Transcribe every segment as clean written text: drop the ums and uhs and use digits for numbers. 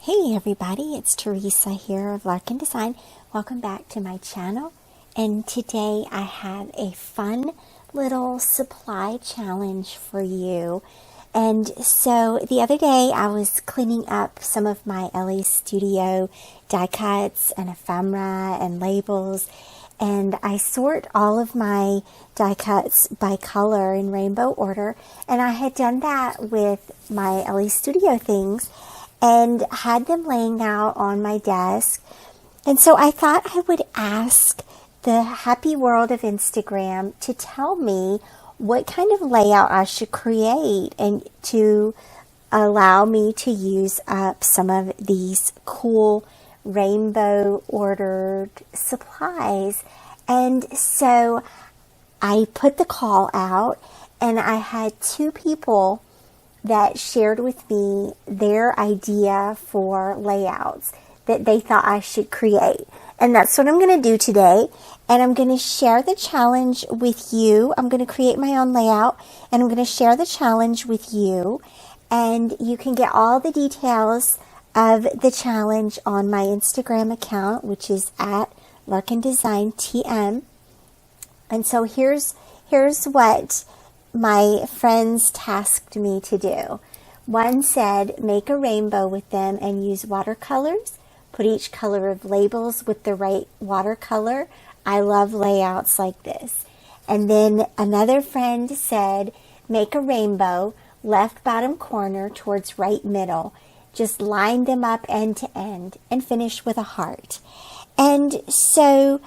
Hey everybody, it's Theresa here of Larkin Design. Welcome back to my channel. And today I have a fun little supply challenge for you. And so the other day I was cleaning up some of my LA Studio die cuts and ephemera and labels. And I sort all of my die cuts by color in rainbow order. And I had done that with my LA Studio things and had them laying out on my desk. And so I thought I would ask the happy world of Instagram to tell me what kind of layout I should create and to allow me to use up some of these cool rainbow ordered supplies. And so I put the call out, and I had two people that shared with me their idea for layouts that they thought I should create. And that's what I'm going to do today. And I'm going to share the challenge with you. I'm going to create my own layout, and I'm going to share the challenge with you. And you can get all the details of the challenge on my Instagram account, which is at Larkin Design TM. And so here's what my friends tasked me to do. One said, make a rainbow with them and use watercolors. Put each color of labels with the right watercolor. I love layouts like this. And then another friend said, make a rainbow, left bottom corner towards right middle. Just line them up end to end and finish with a heart. And so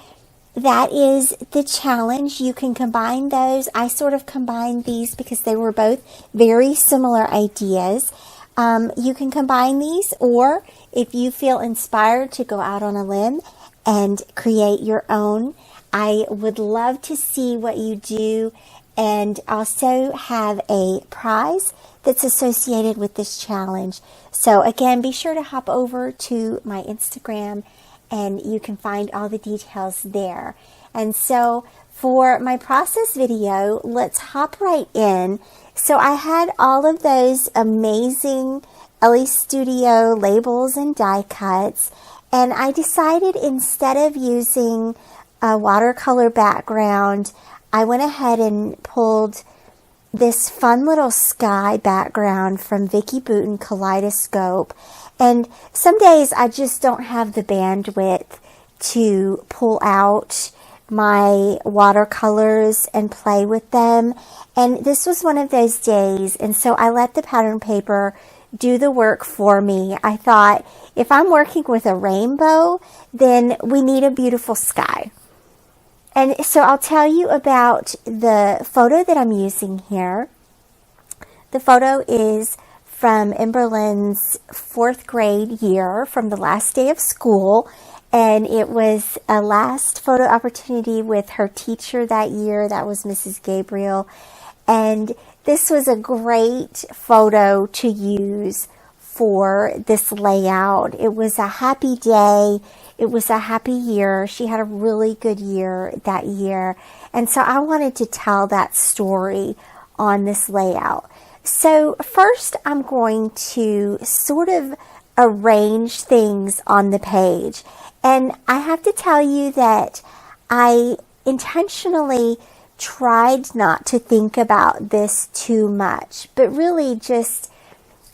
that is the challenge. You can combine those. I sort of combined these because they were both very similar ideas. You can combine these, or if you feel inspired to go out on a limb and create your own, I would love to see what you do, and also have a prize that's associated with this challenge. So again, be sure to hop over to my Instagram and you can find all the details there. And so for my process video, let's hop right in. So I had all of those amazing LA Studio labels and die cuts, and I decided instead of using a watercolor background, I went ahead and pulled this fun little sky background from Vicki Boutin Kaleidoscope. And some days I just don't have the bandwidth to pull out my watercolors and play with them. And this was one of those days. And so I let the pattern paper do the work for me. I thought, if I'm working with a rainbow, then we need a beautiful sky. And so I'll tell you about the photo that I'm using here. The photo is from Emberlynn's 4th grade year, from the last day of school. And it was a last photo opportunity with her teacher that year. That was Mrs. Gabriel. And this was a great photo to use for this layout. It was a happy day. It was a happy year. She had a really good year that year. And so I wanted to tell that story on this layout. So first I'm going to sort of arrange things on the page. And I have to tell you that I intentionally tried not to think about this too much, but really just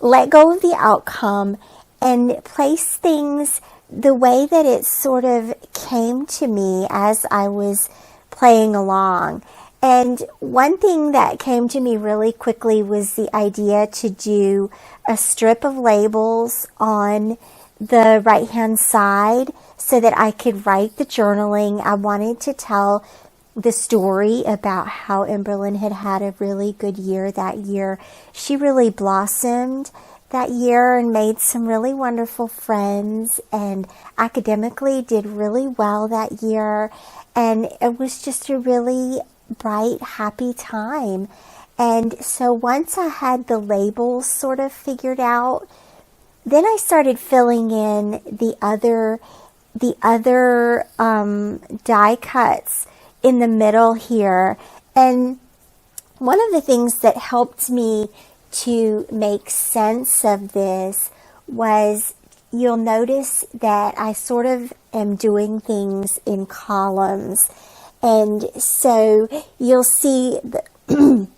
let go of the outcome and place things the way that it sort of came to me as I was playing along. And one thing that came to me really quickly was the idea to do a strip of labels on the right-hand side so that I could write the journaling. I wanted to tell the story about how Emberlynn had had a really good year that year. She really blossomed that year and made some really wonderful friends, and academically did really well that year. And it was just a really bright, happy time. And so once I had the labels sort of figured out, then I started filling in the other die cuts in the middle here. And one of the things that helped me to make sense of this was you'll notice that I sort of am doing things in columns. And so you'll see the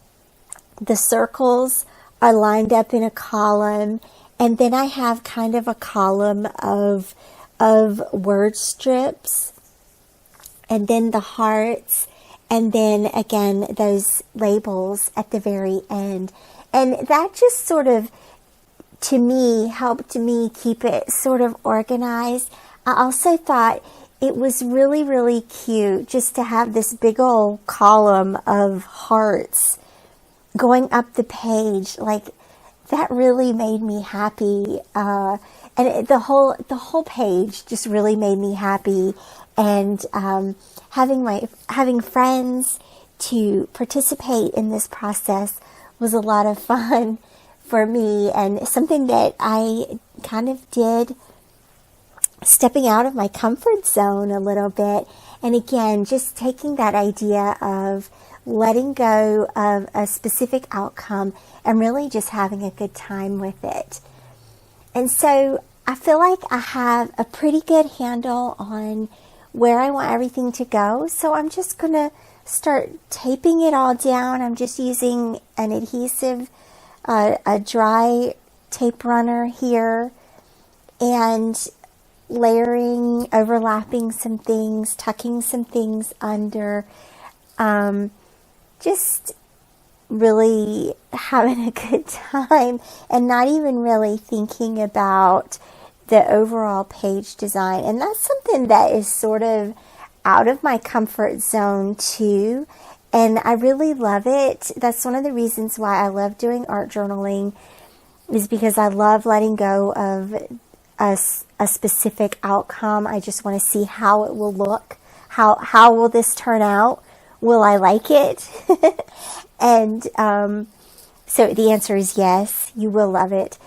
circles are lined up in a column, and then I have kind of a column of word strips, and then the hearts, and then again those labels at the very end. And that just sort of, to me, helped me keep it sort of organized. I also thought it was really, really cute just to have this big old column of hearts going up the page. Like, that really made me happy. And the whole page just really made me happy. And having friends to participate in this process was a lot of fun for me, and something that I kind of did stepping out of my comfort zone a little bit. And again, just taking that idea of letting go of a specific outcome and really just having a good time with it. And so I feel like I have a pretty good handle on where I want everything to go. So I'm just going to start taping it all down. I'm just using an adhesive, a dry tape runner here, and layering, overlapping some things, tucking some things under, just really having a good time and not even really thinking about the overall page design. And that's something that is sort of out of my comfort zone too, and I really love it. That's one of the reasons why I love doing art journaling, is because I love letting go of a specific outcome. I just want to see how it will look. How will this turn out? Will I like it? And so the answer is yes, you will love it.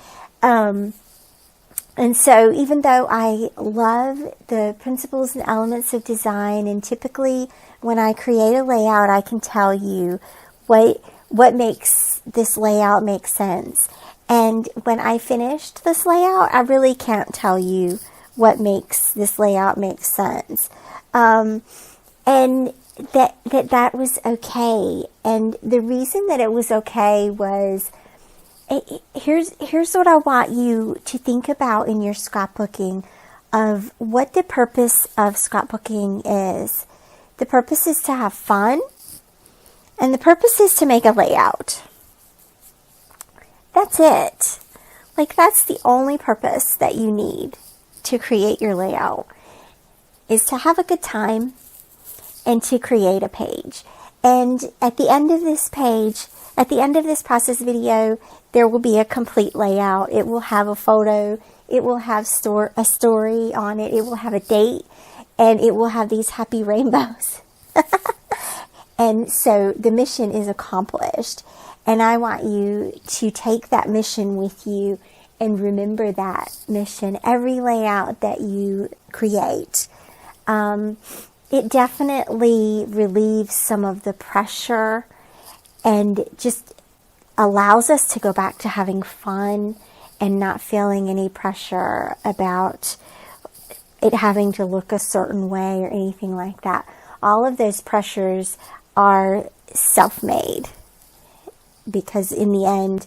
And so even though I love the principles and elements of design, and typically when I create a layout, I can tell you what makes this layout make sense. And when I finished this layout, I really can't tell you what makes this layout make sense. And that was okay. And the reason that it was okay was, here's what I want you to think about in your scrapbooking, of what the purpose of scrapbooking is. The purpose is to have fun, and the purpose is to make a layout. That's it. Like, that's the only purpose that you need to create your layout, is to have a good time and to create a page. And at the end of this page, at the end of this process video, there will be a complete layout. It will have a photo. It will have a story on it. It will have a date, and it will have these happy rainbows. And so the mission is accomplished. And I want you to take that mission with you and remember that mission every layout that you create. It definitely relieves some of the pressure and just allows us to go back to having fun and not feeling any pressure about it having to look a certain way or anything like that. All of those pressures are self-made, because in the end,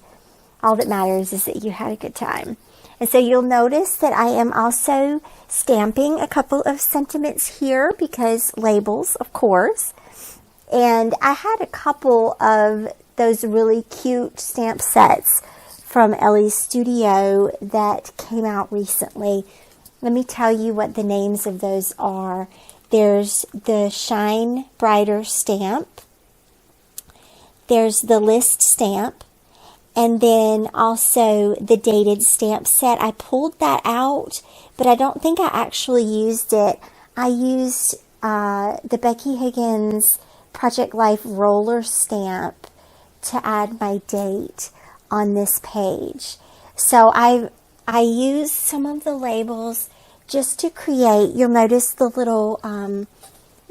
all that matters is that you had a good time. And so you'll notice that I am also stamping a couple of sentiments here, because labels, of course. And I had a couple of those really cute stamp sets from Ellie's Studio that came out recently. Let me tell you what the names of those are. There's the Shine Brighter stamp. There's the list stamp. And then also the dated stamp set. I pulled that out, but I don't think I actually used it. I used the Becky Higgins Project Life roller stamp to add my date on this page. So I used some of the labels just to create. You'll notice the little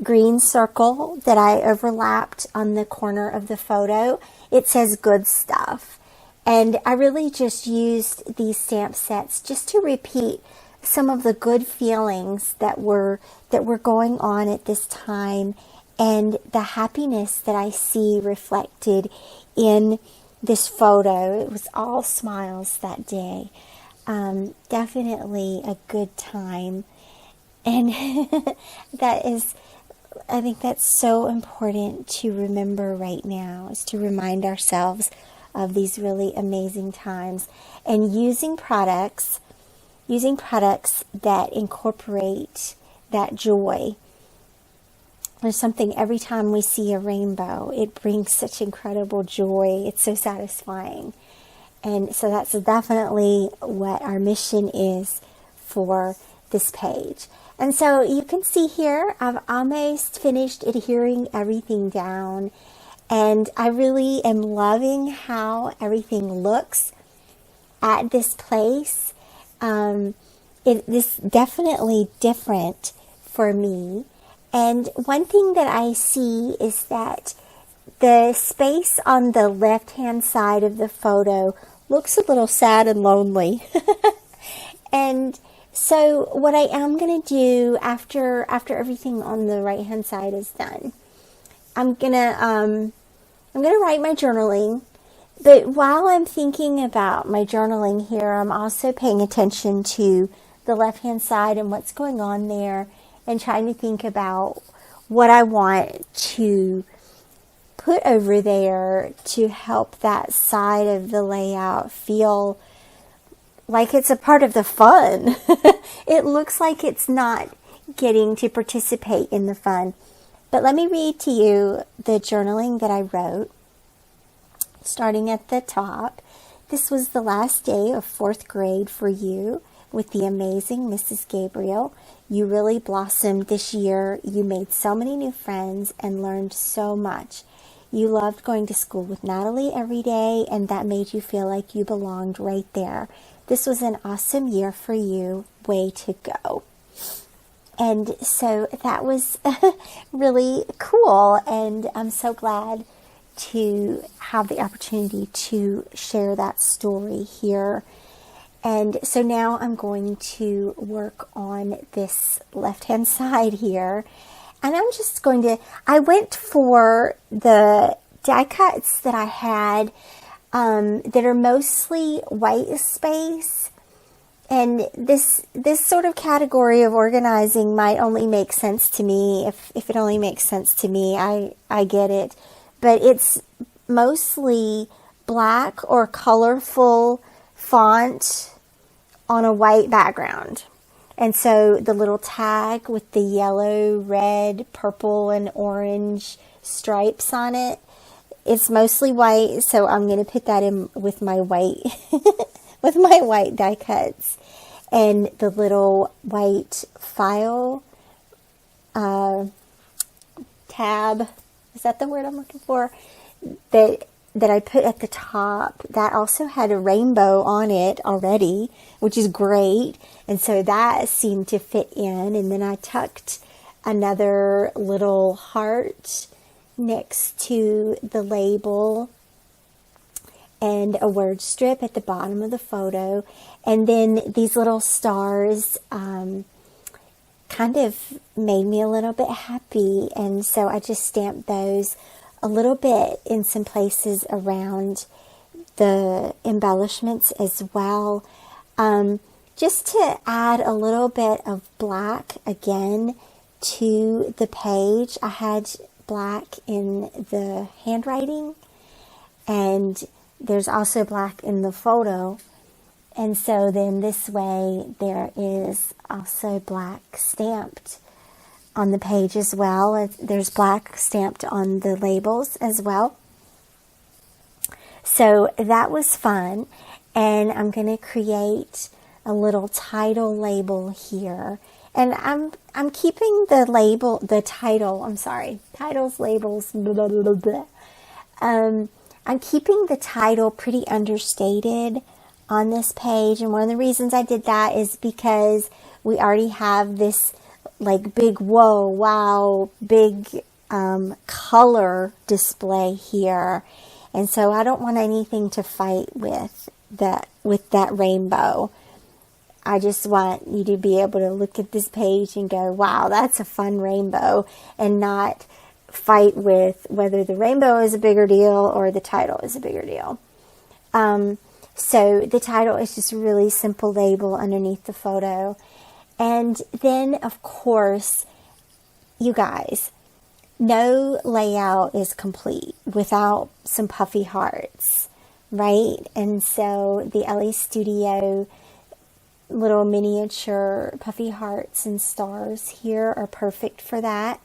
green circle that I overlapped on the corner of the photo. It says good stuff. And I really just used these stamp sets just to repeat some of the good feelings that were going on at this time, and the happiness that I see reflected in this photo. It was all smiles that day. Definitely a good time. And I think that's so important to remember right now, is to remind ourselves of these really amazing times, and using products that incorporate that joy. There's something, every time we see a rainbow, it brings such incredible joy. It's so satisfying. And so that's definitely what our mission is for this page. And so you can see here, I've almost finished adhering everything down. And I really am loving how everything looks at this place. This definitely different for me. And one thing that I see is that the space on the left-hand side of the photo looks a little sad and lonely. And so what I am going to do after everything on the right-hand side is done, I'm gonna write my journaling. But while I'm thinking about my journaling here, I'm also paying attention to the left-hand side and what's going on there, and trying to think about what I want to put over there to help that side of the layout feel like it's a part of the fun. It looks like it's not getting to participate in the fun. But let me read to you the journaling that I wrote, starting at the top. This was the last day of 4th grade for you with the amazing Mrs. Gabriel. You really blossomed this year. You made so many new friends and learned so much. You loved going to school with Natalie every day, and that made you feel like you belonged right there. This was an awesome year for you. Way to go. And so that was really cool, and I'm so glad to have the opportunity to share that story here. And so now I'm going to work on this left-hand side here. And I'm just going to, I went for the die cuts that I had that are mostly white space. And this sort of category of organizing might only make sense to me. If it only makes sense to me, I get it. But it's mostly black or colorful font on a white background. And so the little tag with the yellow, red, purple, and orange stripes on it, it's mostly white. So I'm going to put that in with my white, with my white die cuts. And the little white file tab, is that the word I'm looking for? That I put at the top, that also had a rainbow on it already, which is great. And so that seemed to fit in. And then I tucked another little heart next to the label and a word strip at the bottom of the photo. And then these little stars kind of made me a little bit happy. And so I just stamped those a little bit in some places around the embellishments as well. Just to add a little bit of black again to the page. I had black in the handwriting, and there's also black in the photo. And so then this way there is also black stamped on the page as well. There's black stamped on the labels as well. So that was fun. And I'm going to create a little title label here. And I'm keeping the label, the title, I'm sorry, titles, labels, blah, blah, blah, blah. I'm keeping the title pretty understated on this page. And one of the reasons I did that is because we already have this like big, whoa, wow, big color display here. And so I don't want anything to fight with that rainbow. I just want you to be able to look at this page and go, wow, that's a fun rainbow, and not fight with whether the rainbow is a bigger deal or the title is a bigger deal. So the title is just a really simple label underneath the photo. And then, of course, you guys, no layout is complete without some puffy hearts, right? And so the LA Studio little miniature puffy hearts and stars here are perfect for that.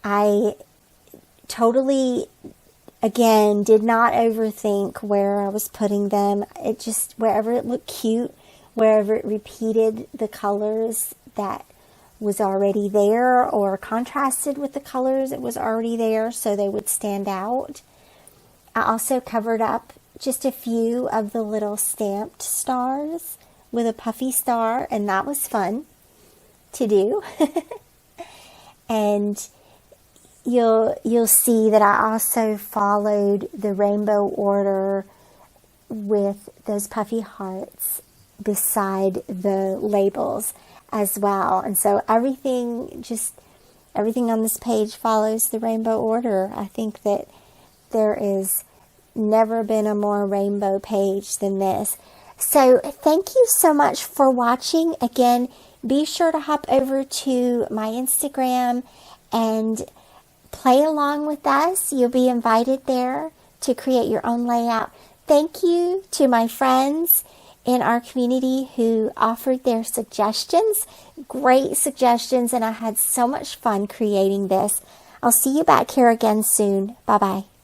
I totally, again, did not overthink where I was putting them. It just, wherever it looked cute, wherever it repeated the colors that was already there or contrasted with the colors that was already there so they would stand out. I also covered up just a few of the little stamped stars with a puffy star, and that was fun to do. And you'll see that I also followed the rainbow order with those puffy hearts beside the labels as well. And so everything on this page follows the rainbow order. I think that there is never been a more rainbow page than this. So thank you so much for watching. Again, be sure to hop over to my Instagram and play along with us. You'll be invited there to create your own layout. Thank you to my friends in our community who offered their suggestions. Great suggestions, and I had so much fun creating this. I'll see you back here again soon. Bye-bye.